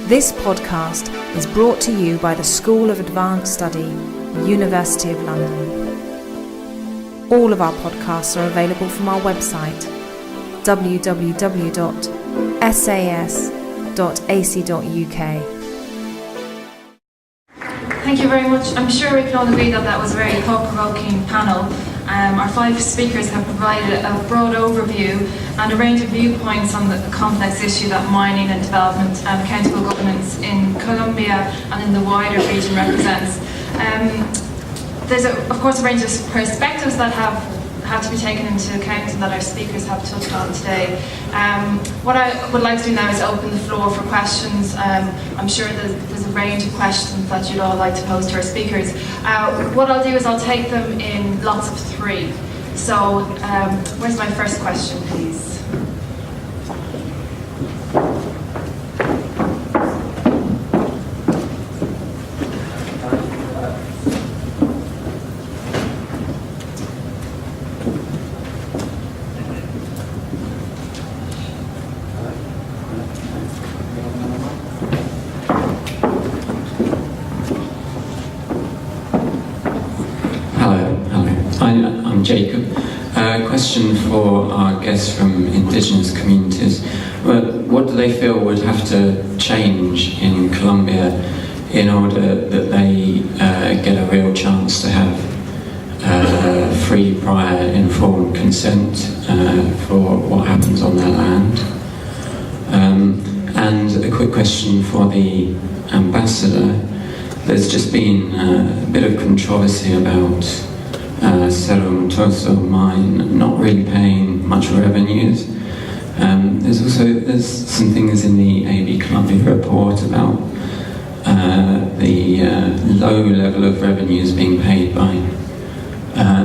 This podcast is brought to you by the School of Advanced Study, University of London. All of our podcasts are available from our website, www.sas.ac.uk. Thank you very much. I'm sure we can all agree that that was a very thought-provoking panel. Our five speakers have provided a broad overview and a range of viewpoints on the complex issue that mining and development and accountable governance in Colombia and in the wider region represents. There's, of course, a range of perspectives that have to be taken into account and that our speakers have touched on today. What I would like to do now is open the floor for questions. I'm sure there's a range of questions that you'd all like to pose to our speakers. What I'll do is I'll take them in lots of three. So where's my first question, please? I'm Jacob. Question for our guests from Indigenous communities. What do they feel would have to change in Colombia in order that they get a real chance to have free, prior, informed consent for what happens on their land? And a quick question for the ambassador. There's just been a bit of controversy about Cerro Matoso mine not really paying much revenues. There's some things in the AB Colombia report about the low level of revenues being paid by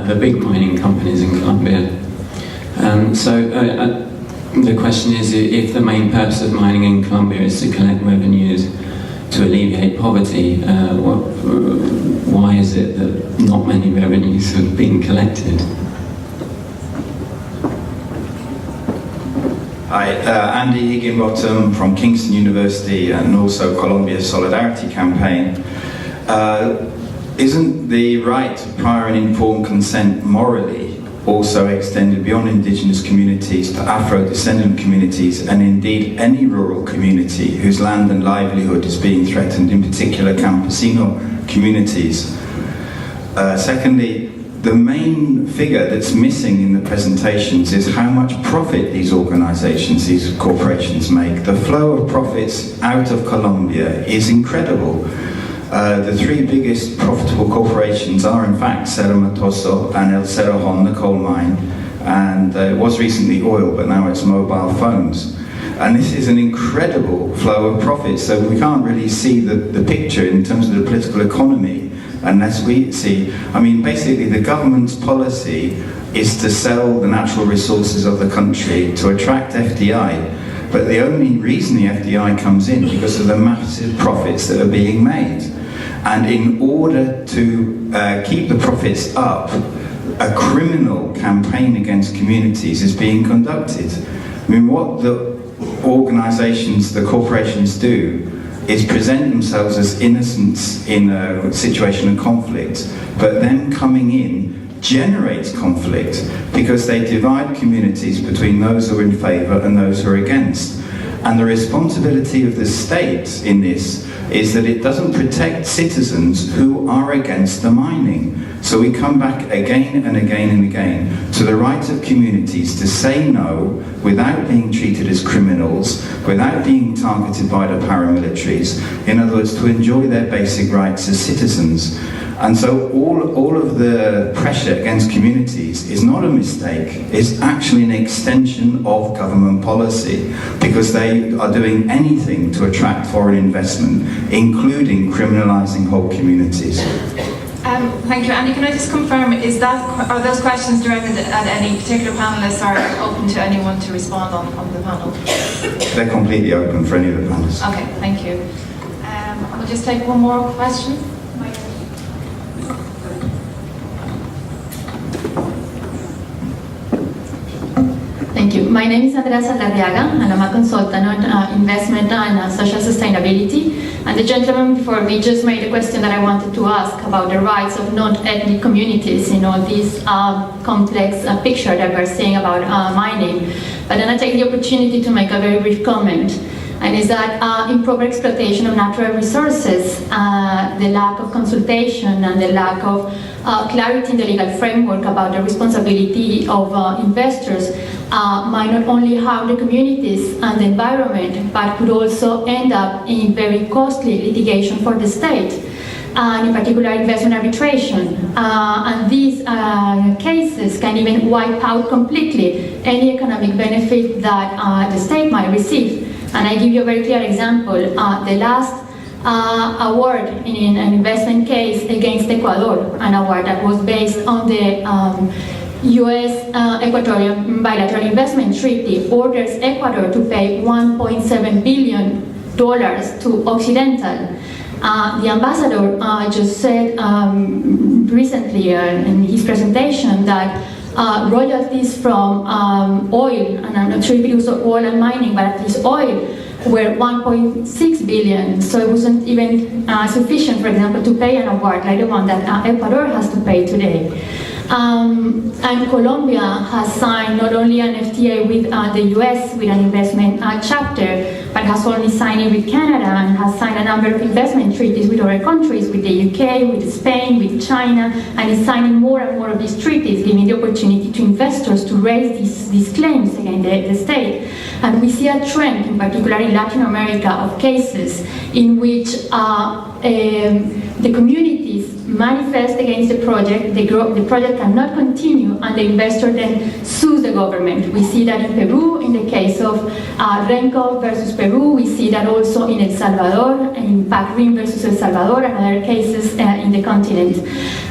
the big mining companies in Colombia. The question is, if the main purpose of mining in Colombia is to collect revenues to alleviate poverty, why is it that not many revenues have been collected? Hi, Andy Higginbottom from Kingston University and also Colombia's Solidarity Campaign. Isn't the right to prior and informed consent morally also extended beyond Indigenous communities to Afro-descendant communities and indeed any rural community whose land and livelihood is being threatened, in particular campesino communities? Secondly, the main figure that's missing in the presentations is how much profit these organizations, these corporations make. The flow of profits out of Colombia is incredible. The three biggest profitable corporations are in fact Cerro Matoso and El Cerrojón, the coal mine, and it was recently oil, but now it's mobile phones. And this is an incredible flow of profits, so we can't really see the picture in terms of the political economy unless we see, basically the government's policy is to sell the natural resources of the country to attract FDI, but the only reason the FDI comes in because of the massive profits that are being made. And in order to keep the profits up, a criminal campaign against communities is being conducted. What the organizations, the corporations do is present themselves as innocents in a situation of conflict, but them coming in generates conflict because they divide communities between those who are in favour and those who are against. And the responsibility of the state in this is that it doesn't protect citizens who are against the mining. So we come back again and again and again to the right of communities to say no without being treated as criminals, without being targeted by the paramilitaries, in other words, to enjoy their basic rights as citizens. And so all of the pressure against communities is not a mistake, it's actually an extension of government policy, because they are doing anything to attract foreign investment, including criminalising whole communities. Thank you. Andy, can I just confirm, are those questions directed at any particular panellists or open to anyone to respond on the panel? They're completely open for any of the panelists. Okay, thank you. We'll just take one more question. Thank Thank you. My name is Andrea Saldarriaga, and I'm a consultant on investment and social sustainability. And the gentleman before me just made a question that I wanted to ask about the rights of non-ethnic communities in all this complex picture that we're seeing about mining. But then I take the opportunity to make a very brief comment, and is that improper exploitation of natural resources, the lack of consultation and the lack of clarity in the legal framework about the responsibility of investors might not only harm the communities and the environment, but could also end up in very costly litigation for the state, and in particular investment arbitration. And these cases can even wipe out completely any economic benefit that the state might receive. And I give you a very clear example. The last award in an investment case against Ecuador, an award that was based on the U.S. Equatorial Bilateral Investment Treaty, orders Ecuador to pay $1.7 billion to Occidental. The ambassador just said recently in his presentation that royalties from oil, and I'm not sure if it was oil and mining, but at least oil, were 1.6 billion. So it wasn't even sufficient, for example, to pay an award like the one that Ecuador has to pay today. And Colombia has signed not only an FTA with the US with an investment chapter, but has only signed it with Canada, and has signed a number of investment treaties with other countries, with the UK, with Spain, with China, and is signing more and more of these treaties, giving the opportunity to investors to raise these claims against the state. And we see a trend, in particular in Latin America, of cases in which the communities manifest against the project, the project cannot continue, and the investor then sues the government. We see that in Peru, in the case of Renco versus Peru. We see that also in El Salvador, in PACRIM versus El Salvador, and other cases in the continent.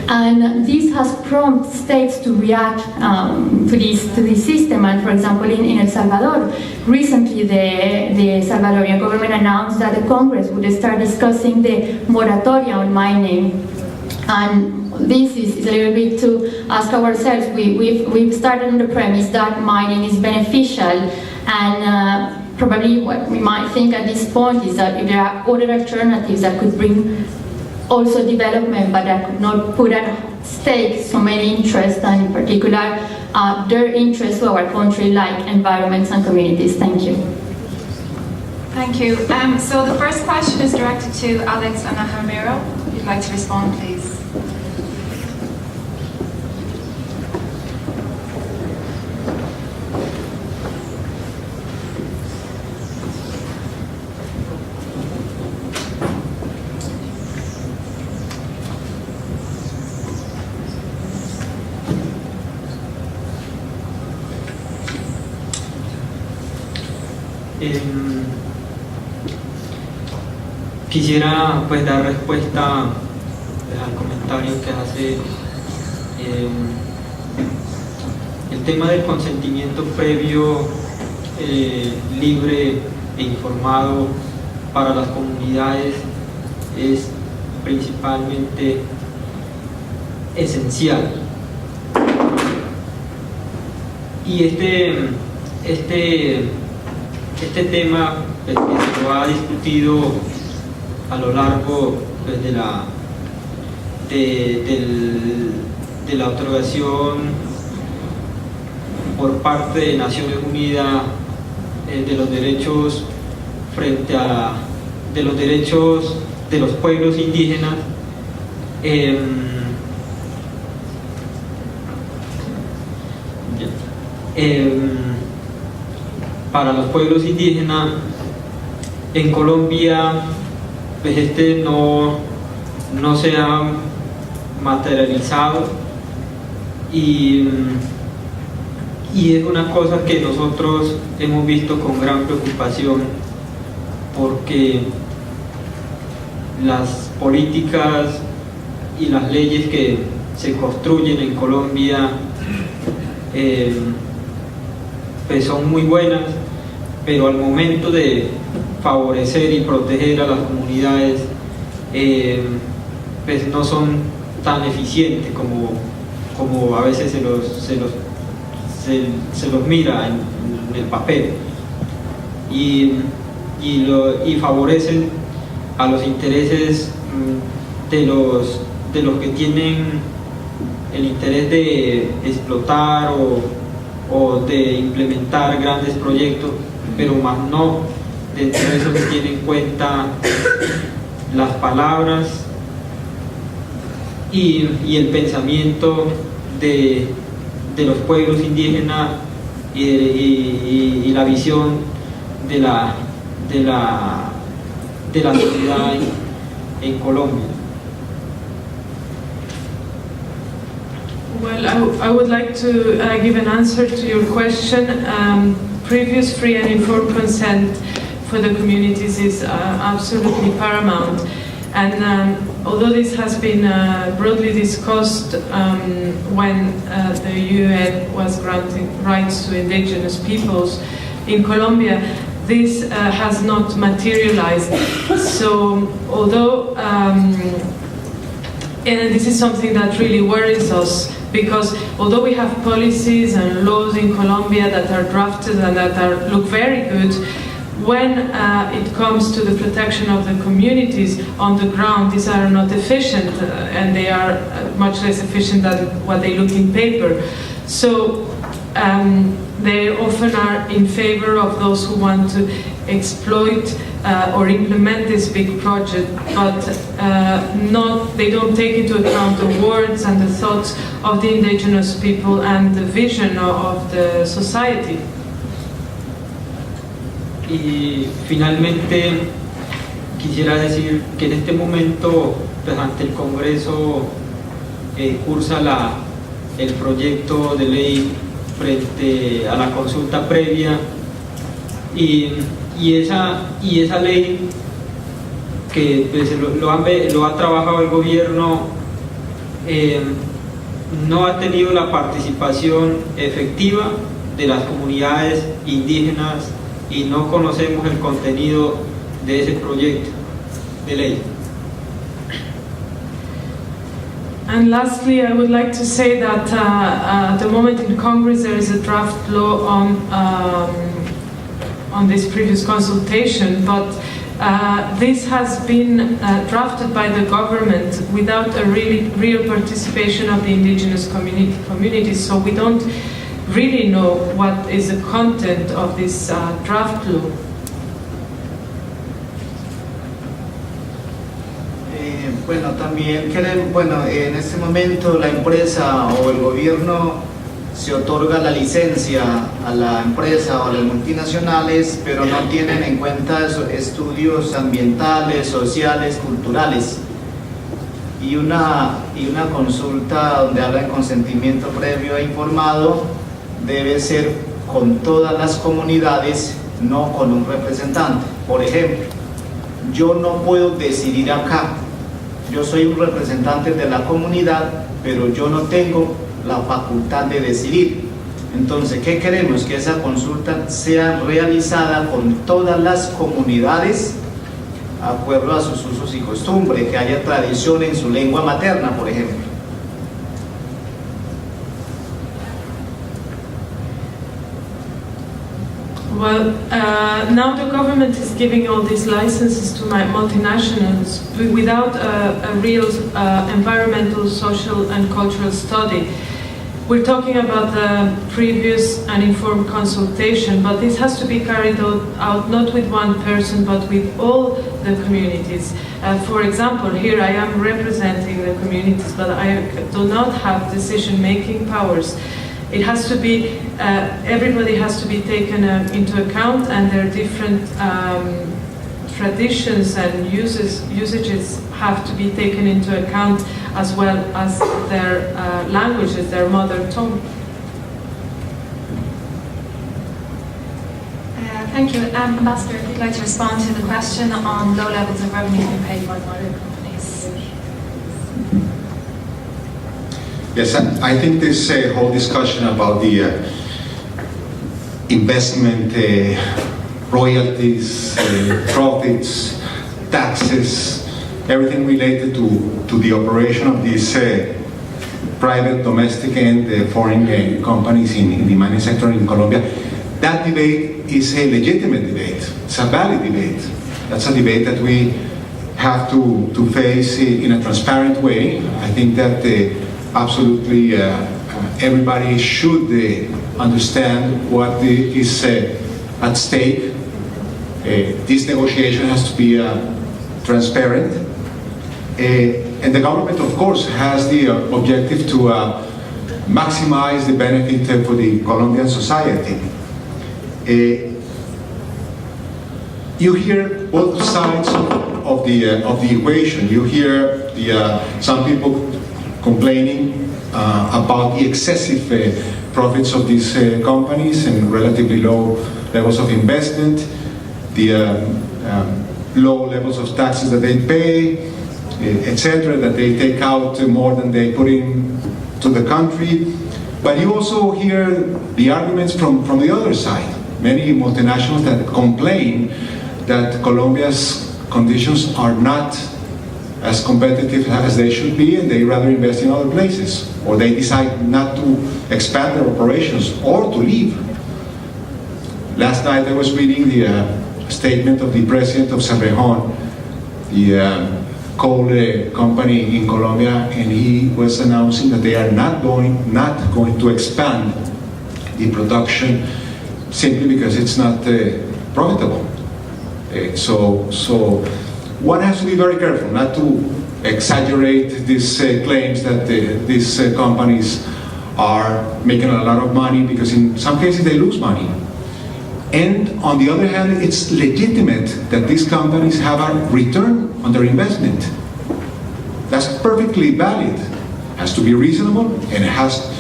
And this has prompted states to react to this system. And for example, in El Salvador, recently the Salvadorian government announced that the Congress would start discussing the moratoria on mining. And this is a little bit to ask ourselves, we've started on the premise that mining is beneficial, and probably what we might think at this point is that if there are other alternatives that could bring also development, but that could not put at stake so many interests, and in particular their interests to our country, like environments and communities. Thank you. Thank you. So the first question is directed to Alex and Embera. If you'd like to respond, please. Quisiera pues dar respuesta al comentario que hace el tema del consentimiento previo, libre e informado para las comunidades es principalmente esencial. Y este tema pues, que se lo ha discutido a lo largo pues, de la otorgación por parte de Naciones Unidas de los derechos frente a de los derechos de los pueblos indígenas, para los pueblos indígenas en Colombia, pues no se ha materializado, y es una cosa que nosotros hemos visto con gran preocupación, porque las políticas y las leyes que se construyen en Colombia pues son muy buenas, pero al momento de favorecer y proteger a las comunidades pues no son tan eficientes como a veces se los mira en el papel y favorecen a los intereses de los que tienen el interés de explotar o de implementar grandes proyectos, pero más no dentro de eso se tiene en cuenta las palabras y el pensamiento de los pueblos indígenas y la visión de la sociedad en Colombia. Well, I would like to give an answer to your question. Previous free and informed consent for the communities is absolutely paramount. And although this has been broadly discussed when the UN was granting rights to indigenous peoples in Colombia, this has not materialized. So although, and this is something that really worries us, because although we have policies and laws in Colombia that are drafted and that look very good, when it comes to the protection of the communities on the ground, these are not efficient and they are much less efficient than what they look in paper. So they often are in favor of those who want to exploit or implement this big project, but they don't take into account the words and the thoughts of the indigenous people and the vision of the society. Y finalmente quisiera decir que en este momento, pues, ante el Congreso cursa el proyecto de ley frente a la consulta previa y esa ley que pues, lo ha trabajado el gobierno no ha tenido la participación efectiva de las comunidades indígenas y no conocemos el contenido de ese proyecto de ley. And lastly, I would like to say that at the moment in Congress there is a draft law on this previous consultation, but this has been drafted by the government without a real participation of the indigenous communities, so we don't really know what is the content of this draft law. Bueno, también en este momento la empresa o el gobierno se otorga la licencia a la empresa o a las multinacionales, pero no tienen en cuenta estudios ambientales, sociales, culturales. Y una consulta donde habla de consentimiento previo e informado debe ser con todas las comunidades, no con un representante. Por ejemplo, yo no puedo decidir acá. Yo soy un representante de la comunidad, pero yo no tengo la facultad de decidir. Entonces, ¿qué queremos? Que esa consulta sea realizada con todas las comunidades, de acuerdo a sus usos y costumbres, que haya tradición en su lengua materna, por ejemplo. Well, now the government is giving all these licenses to multinationals without a real environmental, social and cultural study. We're talking about the previous and informed consultation, but this has to be carried out not with one person but with all the communities. For example, here I am representing the communities, but I do not have decision-making powers. It has to be, everybody has to be taken into account, and their different traditions and usages have to be taken into account, as well as their languages, their mother tongue. Thank you. Ambassador, if you'd like to respond to the question on low levels of revenue being paid by mother companies. Yes, I think this whole discussion about the investment, royalties, profits, taxes, everything related to the operation of these private, domestic, and foreign companies in the mining sector in Colombia. That debate is a legitimate debate. It's a valid debate. That's a debate that we have to face in a transparent way. I think that absolutely everybody should understand what is at stake. This negotiation has to be transparent. And the government, of course, has the objective to maximize the benefit for the Colombian society. You hear both sides of the equation. You hear some people complaining about the excessive profits of these companies and relatively low levels of investment, the low levels of taxes that they pay, etc., that they take out more than they put in to the country. But you also hear the arguments from the other side. Many multinationals that complain that Colombia's conditions are not as competitive as they should be, and they rather invest in other places, or they decide not to expand their operations or to leave. Last night I was reading the statement of the president of Cerrejón, the coal company in Colombia, and he was announcing that they are not going to expand the production simply because it's not profitable. So one has to be very careful not to exaggerate these claims that these companies are making a lot of money, because in some cases they lose money. And on the other hand, it's legitimate that these companies have a return on their investment. That's perfectly valid. It has to be reasonable, and it has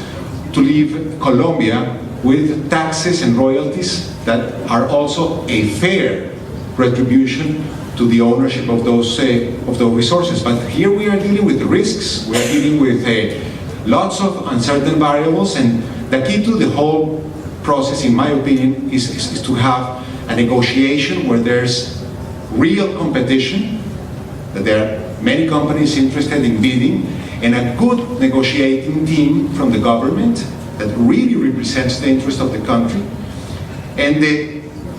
to leave Colombia with taxes and royalties that are also a fair retribution to the ownership of those resources. But here we are dealing with the risks. We are dealing with lots of uncertain variables, and the key to the whole process, in my opinion, is to have a negotiation where there's real competition, that there are many companies interested in bidding, and a good negotiating team from the government that really represents the interest of the country, and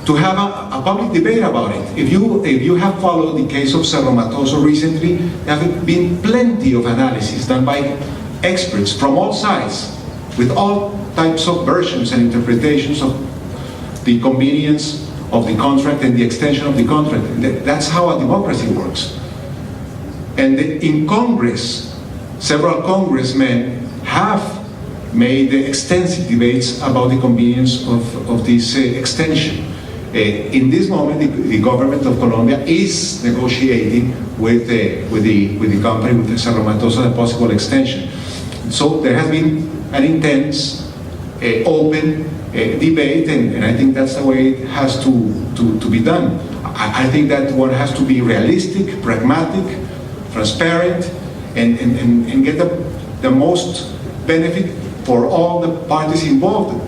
to have a public debate about it. If you have followed the case of Cerro Matoso recently, there have been plenty of analysis done by experts from all sides, with all types of versions and interpretations of the convenience of the contract and the extension of the contract. That's how a democracy works. And in Congress, several congressmen have made extensive debates about the convenience of this extension. In this moment, the government of Colombia is negotiating with the company, with the Cerro Matoso, a possible extension. So there has been an intense, open debate, and I think that's the way it has to be done. I think that one has to be realistic, pragmatic, transparent, and get the most benefit for all the parties involved,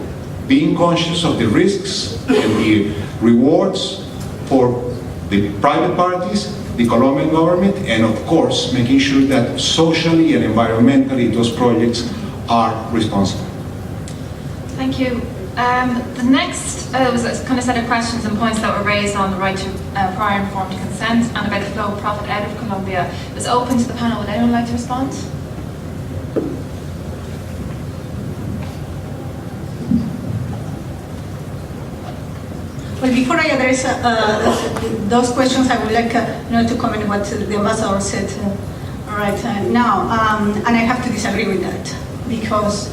being conscious of the risks and the rewards for the private parties, the Colombian government, and of course making sure that socially and environmentally those projects are responsible. Thank you. The next was a kind of set of questions and points that were raised on the right to prior informed consent and about the flow of profit out of Colombia. It was open to the panel. Would anyone like to respond? Well, before I address those questions, I would like to comment what the ambassador said right now, and I have to disagree with that, because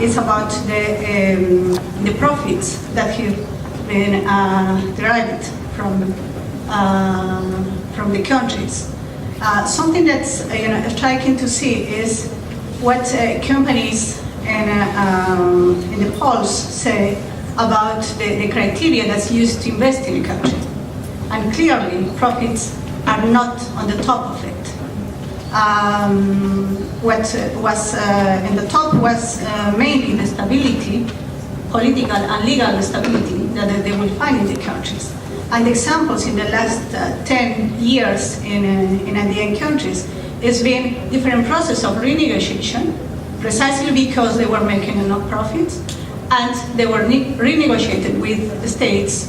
it's about the profits that have been derived from the countries. Something that's striking to see is what companies in the polls say about the criteria that's used to invest in a country. And clearly, profits are not on the top of it. What was in the top was mainly the stability, political and legal stability that they will find in the countries. And the examples in the last 10 years in Andean countries has been different process of renegotiation precisely because they were making enough profits, and they were renegotiated with the states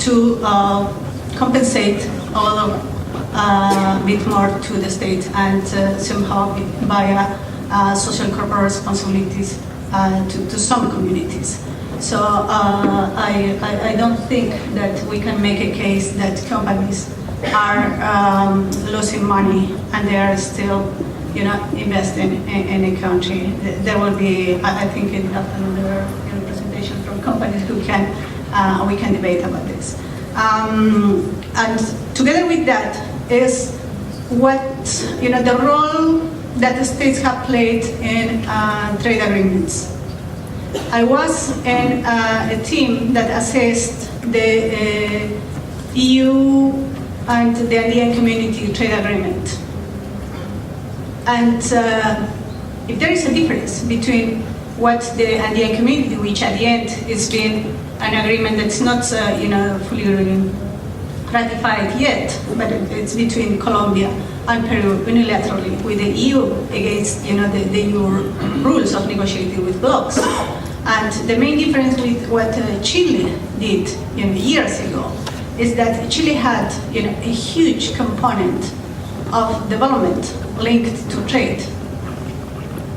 to compensate a bit more to the state, and somehow via social corporate responsibilities to some communities. So I don't think that we can make a case that companies are losing money and they are still, investing in a country. There will be, I think, another presentation from companies who can we can debate about this. And together with that is what the role that the states have played in trade agreements. I was in a team that assessed the EU and the Andean Community Trade Agreement. And if there is a difference between what the Andean Community, which at the end is been an agreement that's not fully ratified yet, but it's between Colombia and Peru unilaterally with the EU against the EU rules of negotiating with blocs. And the main difference with what Chile did years ago is that Chile had a huge component of development linked to trade.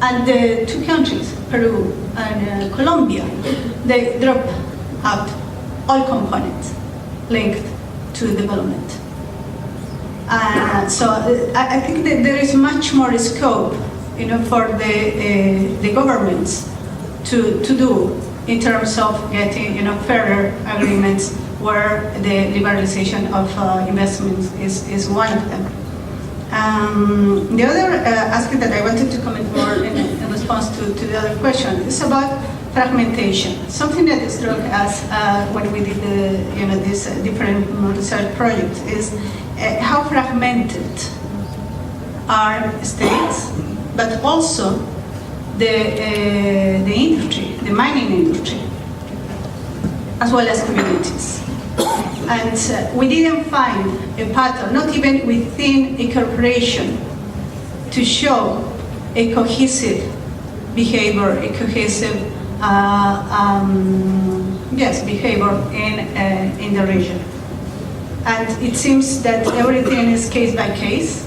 And the two countries, Peru and Colombia, they dropped out all components linked to development. So I think that there is much more scope, for the governments to do in terms of getting, further agreements where the liberalization of investments is one of them. The other aspect that I wanted to comment more in response to the other question is about fragmentation. Something that struck us when we did this different research projects is how fragmented are states, but also the industry, the mining industry, as well as communities. And we didn't find a pattern, not even within a corporation, to show a cohesive behavior, a cohesive behavior in the region. And it seems that everything is case by case,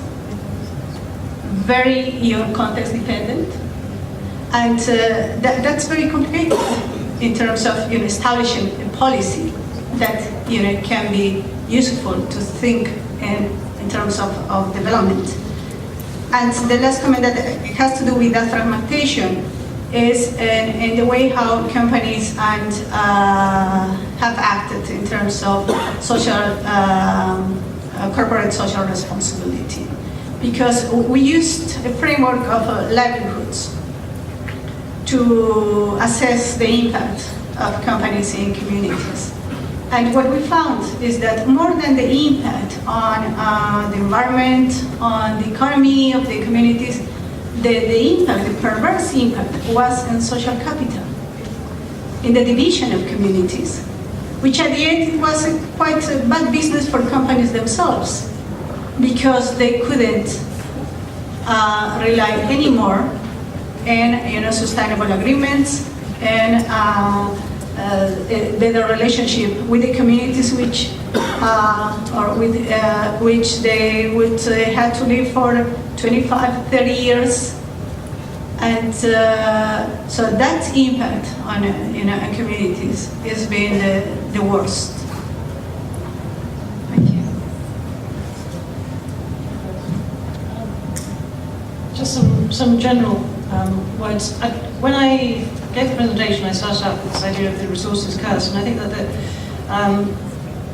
very context dependent, and that's very complicated in terms of establishing a policy that can be useful to think in terms of development. And the last comment that has to do with that fragmentation is in the way how companies and have acted in terms of social, corporate social responsibility. Because we used a framework of livelihoods to assess the impact of companies in communities. And what we found is that more than the impact on the environment, on the economy of the communities, the impact, the perverse impact, was in social capital, in the division of communities, which at the end was quite a bad business for companies themselves, because they couldn't rely anymore on sustainable agreements and a better relationship with the communities which they would have to live for 25, 30 years. And so that impact on on communities has been the worst. Thank you. Just some general words. When I gave the presentation, I started out with this idea of the resources curse, and I think that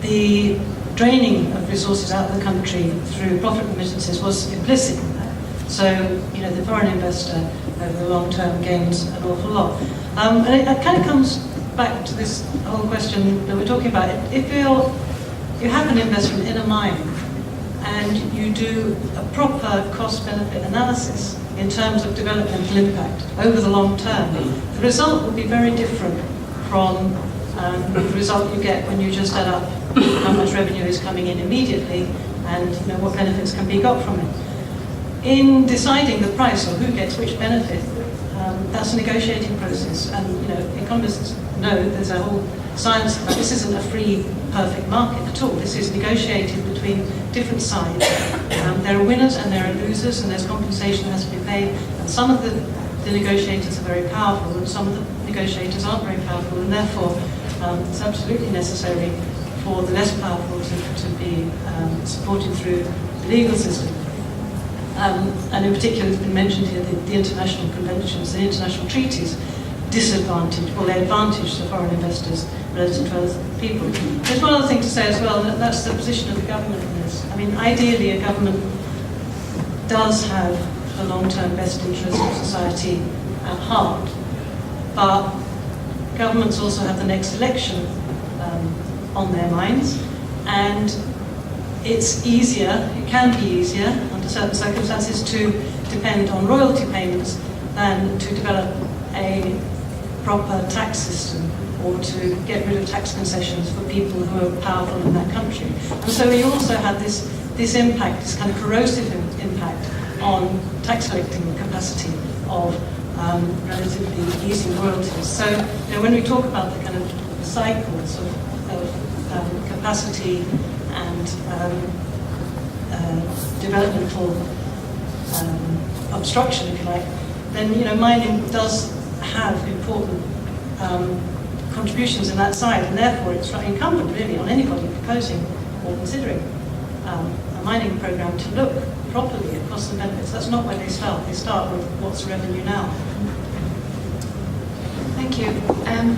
the draining of resources out of the country through profit remittances was implicit in that. So, the foreign investor over the long term gains an awful lot. And it kind of comes back to this whole question that we're talking about. If you have an investment in a mine and you do a proper cost-benefit analysis in terms of developmental impact over the long term, the result will be very different from the result you get when you just add up how much revenue is coming in immediately and what benefits can be got from it. in deciding the price or who gets which benefit, that's a negotiating process. And economists know there's a whole science that this isn't a free, perfect market at all. This is negotiated between different sides. There are winners and there are losers, and there's compensation that has to be paid. And some of the negotiators are very powerful, and some of the negotiators aren't very powerful, and therefore it's absolutely necessary for the less powerful to be supported through the legal system. And in particular, it's been mentioned here, the international conventions, the international treaties disadvantage, or they advantage the foreign investors relative to other people. There's one other thing to say as well, and that's the position of the government in this. I mean, ideally, a government does have the long-term best interest of society at heart, but governments also have the next election on their minds, and it's easier, it can be easier under certain circumstances to depend on royalty payments than to develop a proper tax system or to get rid of tax concessions for people who are powerful in that country. And so we also have this impact, this kind of corrosive impact on tax collecting capacity of relatively easy royalties. So when we talk about the kind of cycles of capacity and developmental obstruction, if you like, then mining does have important contributions in that side, and therefore it's incumbent really on anybody proposing or considering a mining program to look properly at costs and benefits. That's not where they start. They start with what's revenue now. Thank you.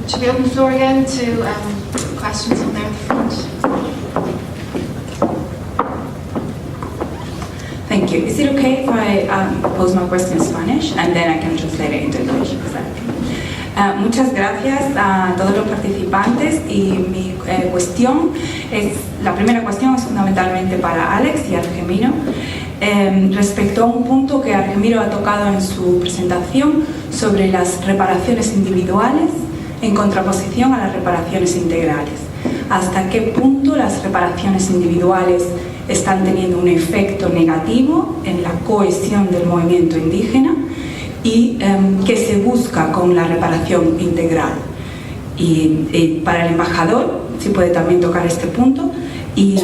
Should we open the floor again to questions on there at the front? Thank you. Is it okay if I pose my question in Spanish and then I can translate it into English? Is that okay? Muchas gracias a todos los participantes, y mi cuestión es, la primera cuestión es fundamentalmente para Alex y Argemiro, respecto a un punto que Argemiro ha tocado en su presentación sobre las reparaciones individuales en contraposición a las reparaciones integrales. ¿Hasta qué punto las reparaciones individuales están teniendo un efecto negativo en la cohesión del movimiento indígena y qué se busca con la reparación integral? Y para el embajador, si puede también tocar este punto, y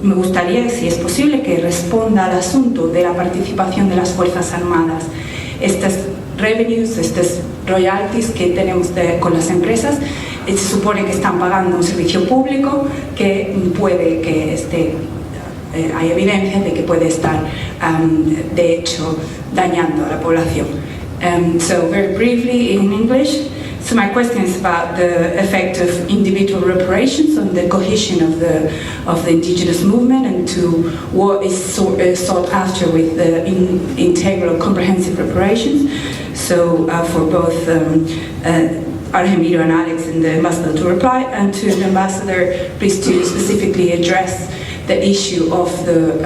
me gustaría, si es posible, que responda al asunto de la participación de las Fuerzas Armadas. Estos revenues, estos royalties que tenemos con las empresas, se supone que están pagando un servicio público que puede que esté, hay evidencia de que puede estar, de hecho, dañando a la población. So very briefly in English, so my question is about the effect of individual reparations on the cohesion of the indigenous movement, and to what is sought after with the integral comprehensive reparations. So for both Argemiro and Alex and the ambassador to reply, and to the ambassador, please to specifically address the issue of the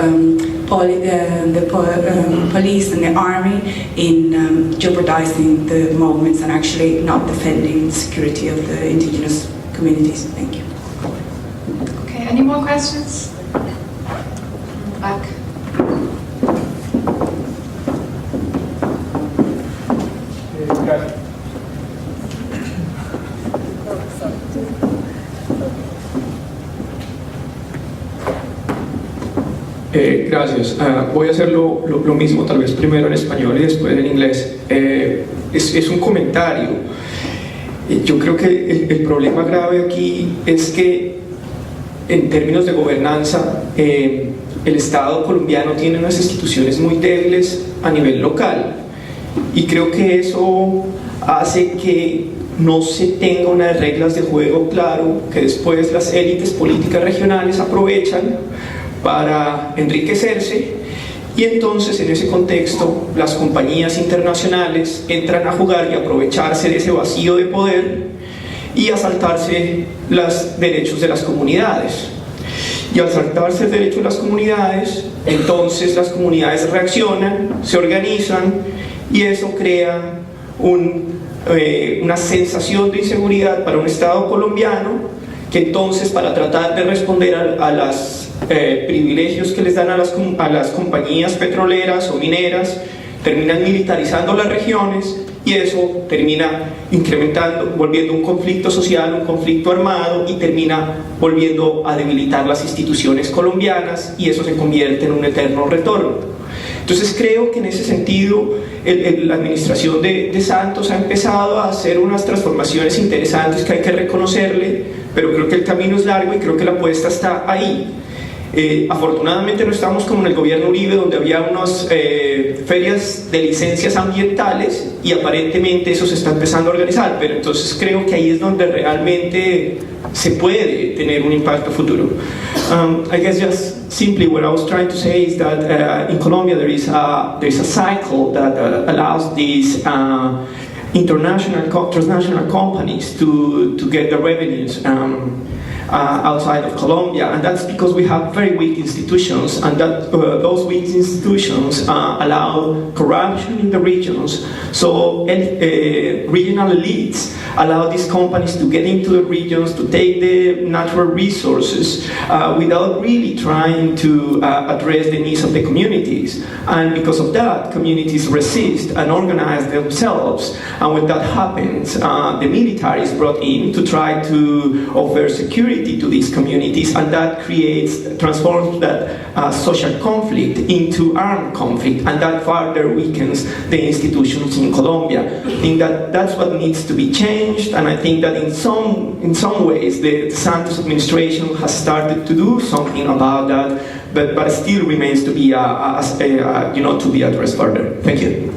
police and the army in jeopardizing the movements and actually not defending the security of the indigenous communities. Thank you. Okay, any more questions? Back. Gracias. Voy a hacer lo mismo, tal vez primero en español y después en inglés. Es un comentario. Yo creo que el problema grave aquí es que, en términos de gobernanza, el Estado colombiano tiene unas instituciones muy débiles a nivel local, y creo que eso hace que no se tenga unas reglas de juego claro, que después las élites políticas regionales aprovechan para enriquecerse, y entonces en ese contexto las compañías internacionales entran a jugar y aprovecharse de ese vacío de poder y a saltarse los derechos de las comunidades. Y al saltarse el derecho de las comunidades, entonces las comunidades reaccionan, se organizan, y eso crea una sensación de inseguridad para un Estado colombiano, que entonces, para tratar de responder a las privilegios que les dan a las compañías petroleras o mineras, terminan militarizando las regiones y eso termina incrementando, volviendo un conflicto social, un conflicto armado y termina volviendo a debilitar las instituciones colombianas y eso se convierte en un eterno retorno. Entonces creo que en ese sentido la administración de Santos ha empezado a hacer unas transformaciones interesantes que hay que reconocerle, pero creo que el camino es largo y creo que la apuesta está ahí. Afortunadamente no estamos como en el gobierno Uribe, donde había unas ferias de licencias ambientales y aparentemente eso se está empezando a organizar, pero entonces creo que ahí es donde realmente se puede tener un impacto futuro. I guess just simply what I was trying to say is that in Colombia there is a cycle that allows these transnational companies to get the revenues outside of Colombia, and that's because we have very weak institutions, and that those weak institutions allow corruption in the regions. So regional elites allow these companies to get into the regions, to take the natural resources without really trying to address the needs of the communities. And because of that, communities resist and organize themselves. And when that happens, the military is brought in to try to offer security to these communities, and that transforms that social conflict into armed conflict, and that further weakens the institutions in Colombia. I think that that's what needs to be changed, and I think that in some ways the Santos administration has started to do something about that, but still remains to be to be addressed further. Thank you.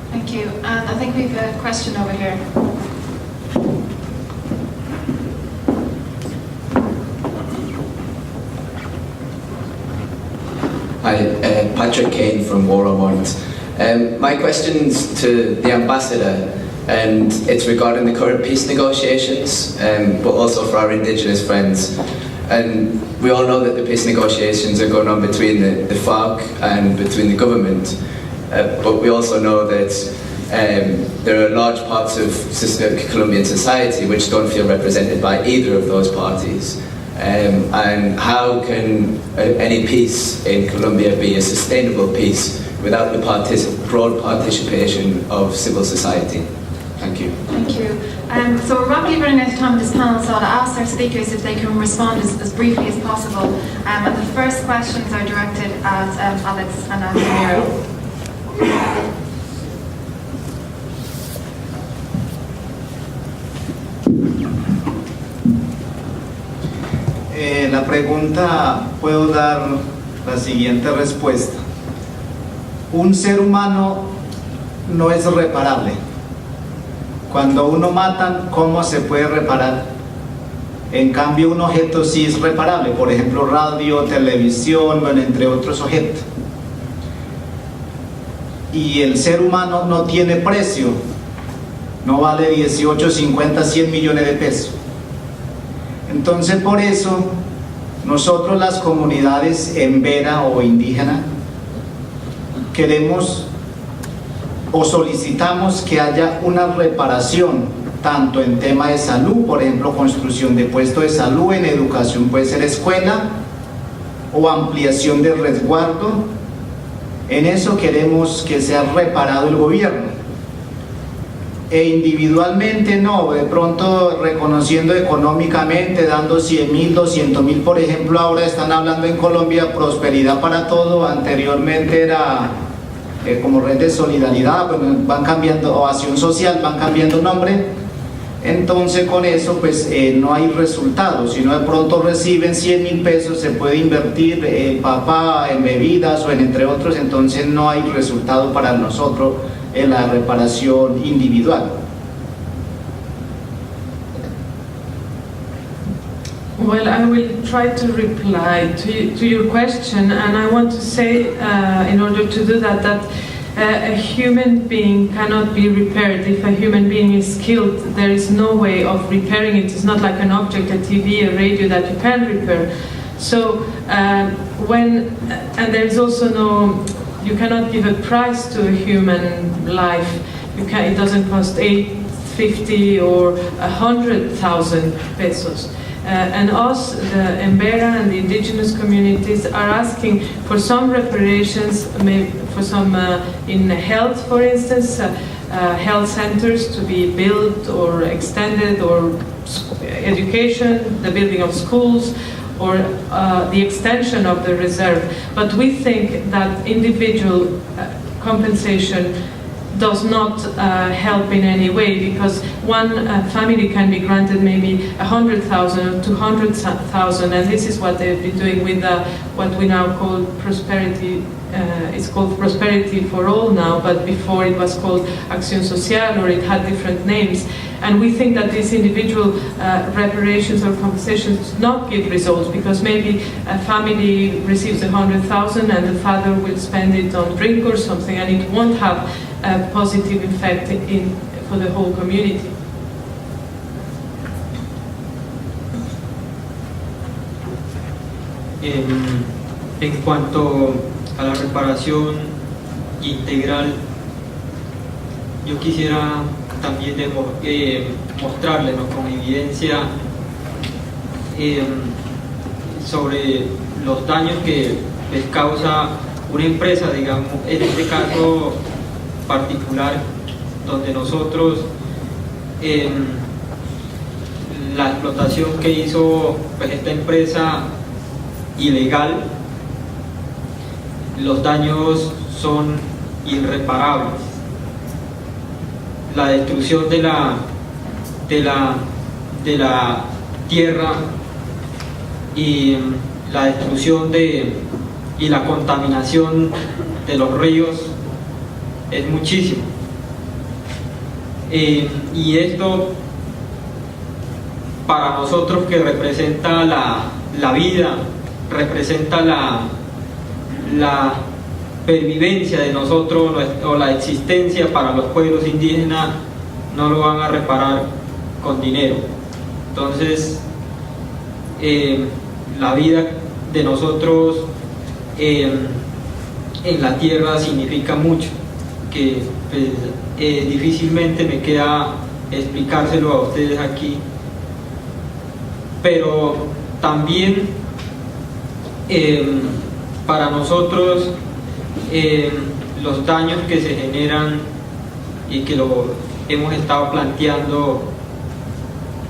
Thank you. And I think we have a question over here. Hi, Patrick Kane from War on Want. My question's to the ambassador, and it's regarding the current peace negotiations, but also for our Indigenous friends. And we all know that the peace negotiations are going on between the FARC and between the government, but we also know that there are large parts of Colombian society which don't feel represented by either of those parties. And how can any peace in Colombia be a sustainable peace without the broad participation of civil society? Thank you. Thank you. So we're rapidly running out of time in this panel, so I'll ask our speakers if they can respond as briefly as possible. And the first questions are directed at Alex and at Embera. La pregunta, puedo dar la siguiente respuesta. Un ser humano no es reparable. Cuando uno matan, ¿cómo se puede reparar? En cambio, un objeto sí es reparable, por ejemplo, radio, televisión, bueno, entre otros objetos. Y el ser humano no tiene precio, no vale 18, 50, 100 millones de pesos. Entonces, por eso, nosotros las comunidades Embera o indígena queremos o solicitamos que haya una reparación tanto en tema de salud, por ejemplo, construcción de puestos de salud, en educación puede ser escuela o ampliación de resguardo. En eso queremos que sea reparado el gobierno. E individualmente no, de pronto reconociendo económicamente, dando 100.000, 200.000, por ejemplo, ahora están hablando en Colombia prosperidad para todo, anteriormente era como red de solidaridad, bueno, van cambiando, o acción social, van cambiando nombre, entonces con eso pues no hay resultados, si no de pronto reciben 100.000 pesos, se puede invertir papá en bebidas o en entre otros, entonces no hay resultado para nosotros en la reparación individual. Well, I will try to reply to your question, and I want to say, in order to do that, a human being cannot be repaired. If a human being is killed, there is no way of repairing it. It's not like an object, a TV, a radio that you can repair. So, and there's also no, you cannot give a price to a human life. It doesn't cost 850 or 100,000 pesos. And us, the Embera and the indigenous communities, are asking for some reparations, maybe for some in health, for instance, health centers to be built or extended, or education, the building of schools, or the extension of the reserve. But we think that individual compensation does not help in any way, because one family can be granted maybe 100,000 or 200,000, and this is what they've been doing with what we now call prosperity. It's called Prosperity for All now, but before it was called Acción Social, or it had different names. And we think that these individual reparations or compensations do not give results, because maybe a family receives 100,000 and the father will spend it on drink or something, and it won't have a positive effect for the whole community. En cuanto a la reparación integral, yo quisiera también mostrarles con evidencia sobre los daños que les causa una empresa, digamos, en este caso particular, donde nosotros la explotación que hizo pues, esta empresa ilegal, los daños son irreparables. La destrucción de la tierra y la destrucción y la contaminación de los ríos es muchísimo. Y esto para nosotros, que representa la vida, representa la pervivencia de nosotros o la existencia para los pueblos indígenas, no lo van a reparar con dinero. Entonces la vida de nosotros en la tierra significa mucho, que pues, difícilmente me queda explicárselo a ustedes aquí, pero también para nosotros los daños que se generan y que lo hemos estado planteando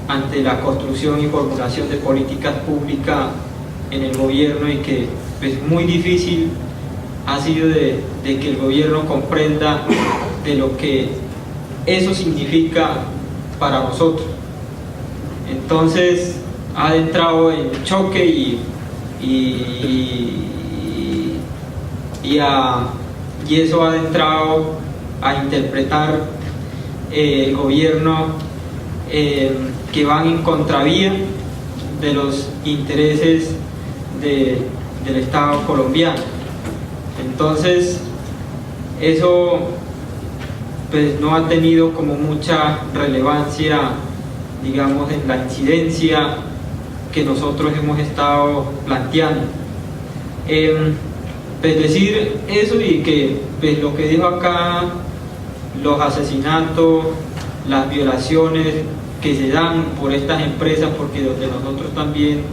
ante la construcción y formulación de políticas públicas en el gobierno, y que es muy difícil ha sido de que el gobierno comprenda de lo que eso significa para nosotros. Entonces ha entrado en choque y eso ha entrado a interpretar el gobierno que van en contravía de los intereses del Estado colombiano. Entonces eso pues no ha tenido como mucha relevancia, digamos, en la incidencia que nosotros hemos estado planteando. Pues decir eso, y que pues lo que dijo acá, los asesinatos, las violaciones que se dan por estas empresas, porque donde nosotros también,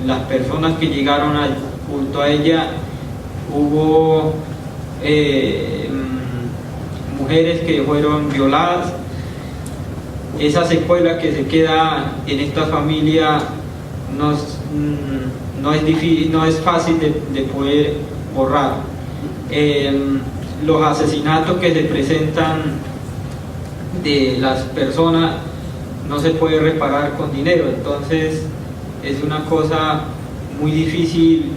las personas que llegaron junto a ella, hubo mujeres que fueron violadas. Esa secuela que se queda en esta familia no es fácil de poder borrar. Los asesinatos que se presentan de las personas no se puede reparar con dinero, entonces es una cosa muy difícil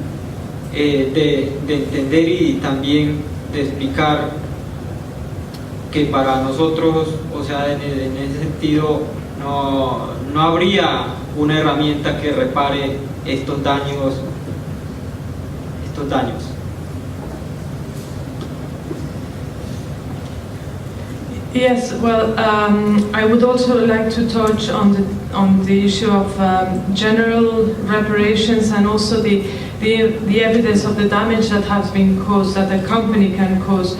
de entender y también de explicar, que para nosotros, o sea, en ese sentido no habría una herramienta que repare estos daños. Yes, well, I would also like to touch on the issue of general reparations, and also the evidence of the damage that has been caused, that a company can cause.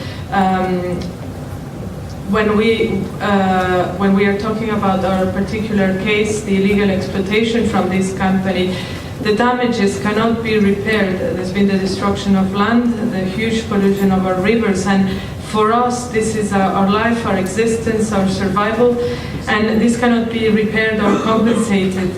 when we are talking about our particular case, the illegal exploitation from this company, the damages cannot be repaired. There's been the destruction of land, the huge pollution of our rivers, and for us this is our life, our existence, our survival, and this cannot be repaired or compensated.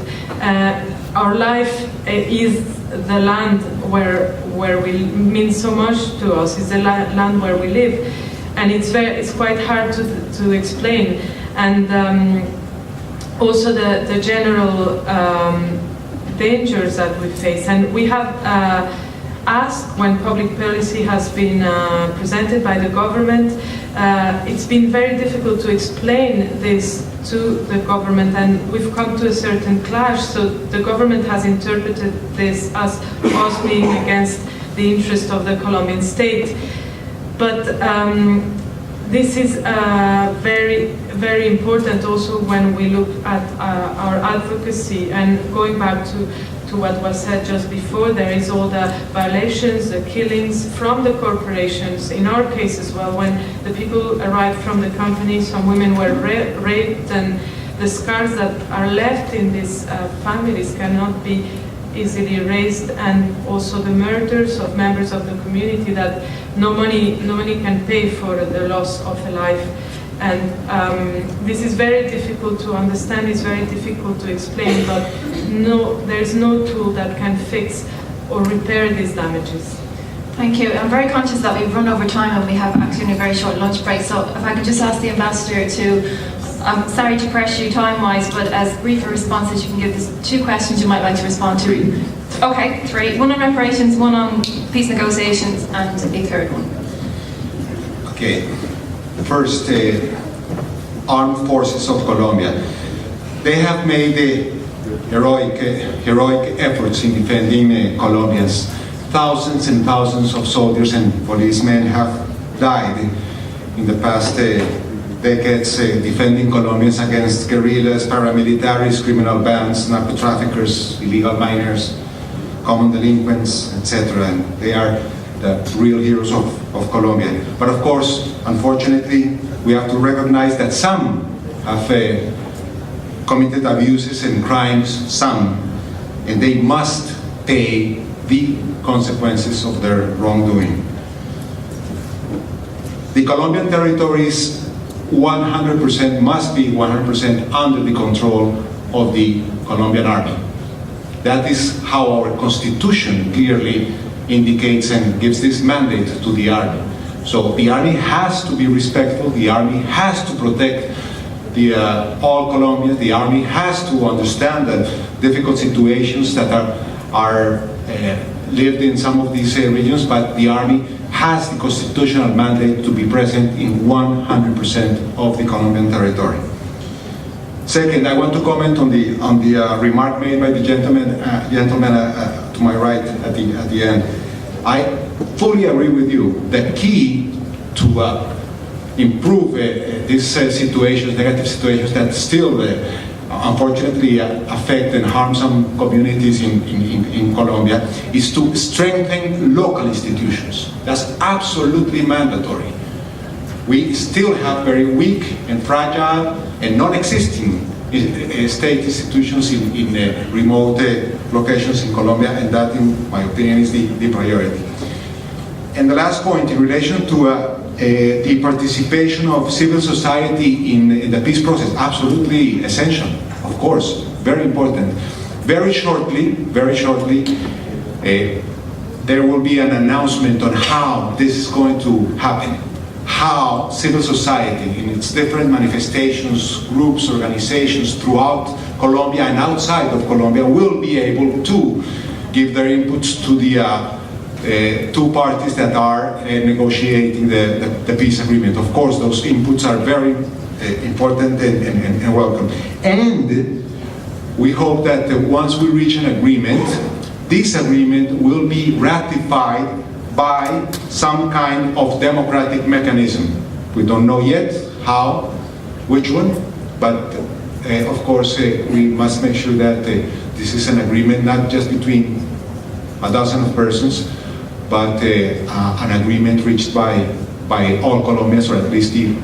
Our life is the land where we means so much to us. It's the land where we live, and it's quite hard to explain. And also the general dangers that we face. And we have asked, when public policy has been presented by the government, it's been very difficult to explain this to the government, and we've come to a certain clash. So the government has interpreted this as us being against the interest of the Colombian state. But this is very, very important also when we look at our advocacy. And going back to what was said just before, there is all the violations, the killings from the corporations. In our case as well, when the people arrived from the company, some women were raped, and the scars that are left in these families cannot be easily erased, and also the murders of members of the community that no money can pay for the loss of a life. And this is very difficult to understand, it's very difficult to explain, but there's no tool that can fix or repair these damages. Thank you. I'm very conscious that we've run over time and we have actually a very short lunch break, so if I could just ask the Ambassador to, I'm sorry to pressure you time-wise, but as brief a response as you can give, there's 2 questions you might like to respond to. 3. Okay, 3. 1 on reparations, 1 on peace negotiations, and a third one. Okay. First, Armed Forces of Colombia. They have made heroic efforts in defending Colombians. Thousands and thousands of soldiers and policemen have died in the past decades defending Colombians against guerrillas, paramilitaries, criminal bands, narco-traffickers, illegal miners, common delinquents, etc. And they are the real heroes of Colombia. But of course, unfortunately, we have to recognize that some have committed abuses and crimes, some, and they must pay the consequences of their wrongdoing. The Colombian territories 100% must be 100% under the control of the Colombian army. That is how our constitution clearly indicates and gives this mandate to the army. So the army has to be respectful, the army has to protect all Colombians, the army has to understand the difficult situations that are lived in some of these regions, but the army has the constitutional mandate to be present in 100% of the Colombian territory. Second, I want to comment on the remark made by the gentleman to my right at the end. I fully agree with you. The key to improve these situations, negative situations that still unfortunately affect and harm some communities in Colombia, is to strengthen local institutions. That's absolutely mandatory. We still have very weak and fragile and non-existing state institutions in remote locations in Colombia, and that, in my opinion, is the priority. And the last point, in relation to the participation of civil society in the peace process, absolutely essential, of course, very important. Very shortly, there will be an announcement on how this is going to happen, how civil society in its different manifestations, groups, organizations throughout Colombia and outside of Colombia will be able to give their inputs to the 2 parties that are negotiating the peace agreement. Of course, those inputs are very important and welcome. And we hope that once we reach an agreement, this agreement will be ratified by some kind of democratic mechanism. We don't know yet how, which one, but of course we must make sure that this is an agreement not just between a dozen of persons, but an agreement reached by all Colombians, or at least the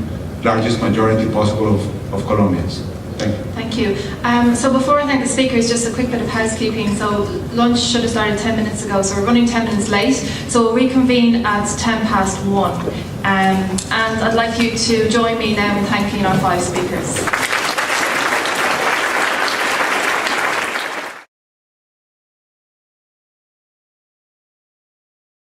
largest majority possible of Colombians. Thank you. Thank you. So before I thank the speakers, just a quick bit of housekeeping. So lunch should have started 10 minutes ago, so we're running 10 minutes late. So we'll reconvene at 1:10 past. And I'd like you to join me now in thanking our 5 speakers.